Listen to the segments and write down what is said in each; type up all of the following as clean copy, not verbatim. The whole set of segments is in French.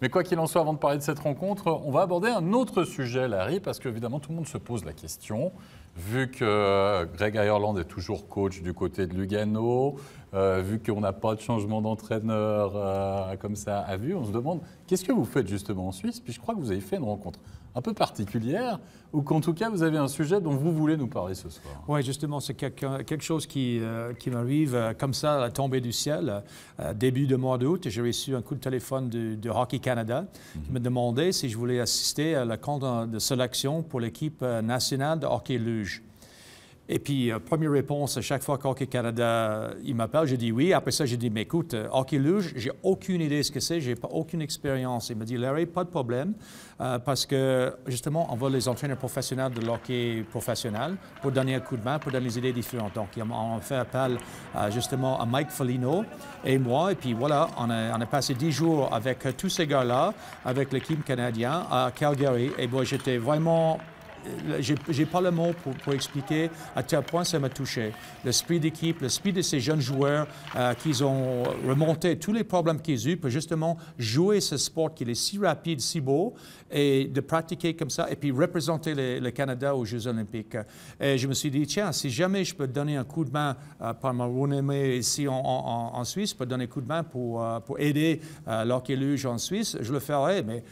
Mais quoi qu'il en soit, avant de parler de cette rencontre, on va aborder un autre sujet, Larry, parce qu'évidemment, tout le monde se pose la question. Vu que Greg Ireland est toujours coach du côté de Lugano, vu qu'on n'a pas de changement d'entraîneur comme ça à vue, on se demande qu'est-ce que vous faites justement en Suisse? Puis je crois que vous avez fait une rencontre un peu particulière, ou qu'en tout cas vous avez un sujet dont vous voulez nous parler ce soir. Oui, justement, c'est quelque chose qui m'arrive comme ça à la tombée du ciel. Début de mois d'août, j'ai reçu un coup de téléphone de Hockey Canada qui me demandait si je voulais assister à la compte de sélection pour l'équipe nationale de hockey luge. Et puis, première réponse, à chaque fois qu'Hockey Canada, il m'appelle, je dis oui. Après ça, j'ai dit, mais écoute, hockey luge, j'ai aucune idée de ce que c'est, j'ai pas aucune expérience. Il m'a dit, Larry, pas de problème, parce que, justement, on veut les entraîneurs professionnels de l'hockey professionnel pour donner un coup de main, pour donner des idées différentes. Donc, on fait appel, justement, à Mike Foligno et moi. Et puis, voilà, on a passé 10 jours avec tous ces gars-là, avec l'équipe canadienne à Calgary. Et moi, j'étais vraiment... J'ai pas le mot pour expliquer à quel point ça m'a touché. L'esprit d'équipe, l'esprit de ces jeunes joueurs qui ont remonté tous les problèmes qu'ils ont eu pour justement jouer ce sport qui est si rapide, si beau, et de pratiquer comme ça, et puis représenter le Canada aux Jeux olympiques. Et je me suis dit, tiens, si jamais je peux donner un coup de main par ma renommée ici en Suisse, je peux donner un coup de main pour aider l'hockey luge en Suisse, je le ferai, mais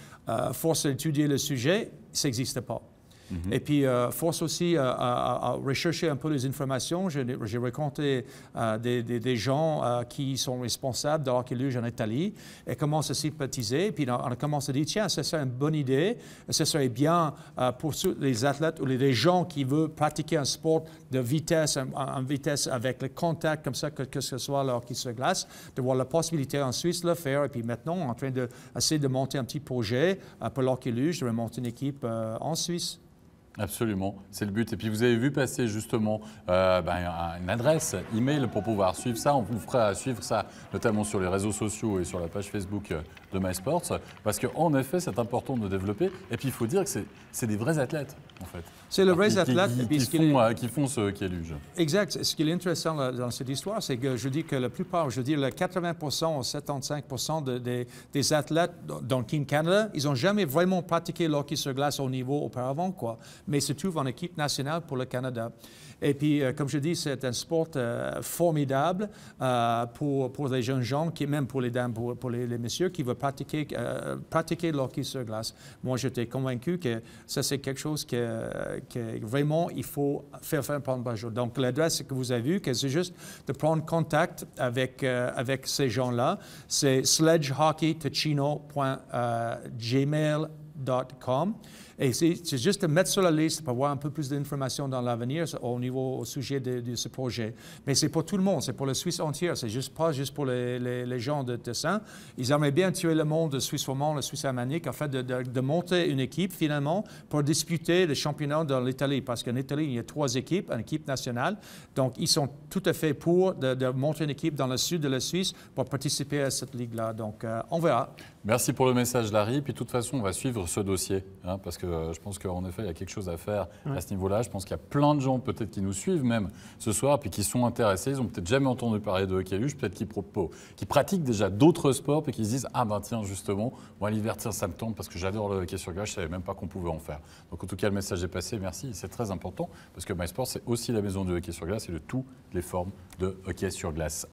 force d'étudier le sujet, ça n'existe pas. Et puis, force aussi à rechercher un peu les informations. J'ai rencontré des gens qui sont responsables de hockey luge en Italie et commencent à sympathiser. Puis, on a commencé à dire, tiens, ça serait une bonne idée. Ce serait bien pour les athlètes ou les gens qui veulent pratiquer un sport de vitesse, en vitesse avec le contact comme ça, que ce soit le hockey sur glace, d'avoir la possibilité en Suisse de le faire. Et puis maintenant, on est en train d'essayer de monter un petit projet pour l'hockey luge, de remonter une équipe en Suisse. Absolument, c'est le but. Et puis vous avez vu passer justement une adresse email pour pouvoir suivre ça. On vous fera suivre ça notamment sur les réseaux sociaux et sur la page Facebook de MySports, parce qu'en effet, c'est important de développer. Et puis il faut dire que c'est des vrais athlètes, en fait. C'est le vrai athlète qui font ce qui est luge. Exact. Ce qui est intéressant dans cette histoire, c'est que je dis que la plupart, je veux dire, le 80% ou 75% des athlètes dans Team Canada, ils n'ont jamais vraiment pratiqué l'hockey sur glace au niveau auparavant, quoi. Mais se trouvent en équipe nationale pour le Canada. Et puis, comme je dis, c'est un sport formidable pour les jeunes gens, même pour les dames, pour les messieurs qui veulent pratiquer l'hockey sur glace. Moi, j'étais convaincu que ça, c'est quelque chose que vraiment, il faut faire prendre par jour. Donc, l'adresse que vous avez vue, c'est juste de prendre contact avec ces gens-là. C'est sledgehockeytachino.gmail.com. Et c'est juste de mettre sur la liste pour avoir un peu plus d'informations dans l'avenir au sujet de ce projet. Mais c'est pour tout le monde, c'est pour la Suisse entière, c'est pas juste pour les gens de Tessin. Ils aimeraient bien tuer le monde de Suisse romand, le Suisse alémanique, en fait, de monter une équipe finalement pour disputer le championnat dans l'Italie. Parce qu'en Italie, il y a 3 équipes, une équipe nationale. Donc, ils sont tout à fait pour de monter une équipe dans le sud de la Suisse pour participer à cette ligue-là. Donc, on verra. Merci pour le message, Larry. Puis de toute façon, on va suivre ce dossier, parce que je pense qu'en effet, il y a quelque chose à faire à ce niveau-là. Je pense qu'il y a plein de gens peut-être qui nous suivent même ce soir, puis qui sont intéressés. Ils n'ont peut-être jamais entendu parler de hockey luge, peut-être qui pratiquent déjà d'autres sports, puis qui se disent « Ah ben tiens, justement, moi l'hiver, ça me tente parce que j'adore le hockey sur glace, je ne savais même pas qu'on pouvait en faire. » Donc en tout cas, le message est passé. Merci, c'est très important, parce que MySports, c'est aussi la maison du hockey sur glace et de toutes les formes de hockey sur glace.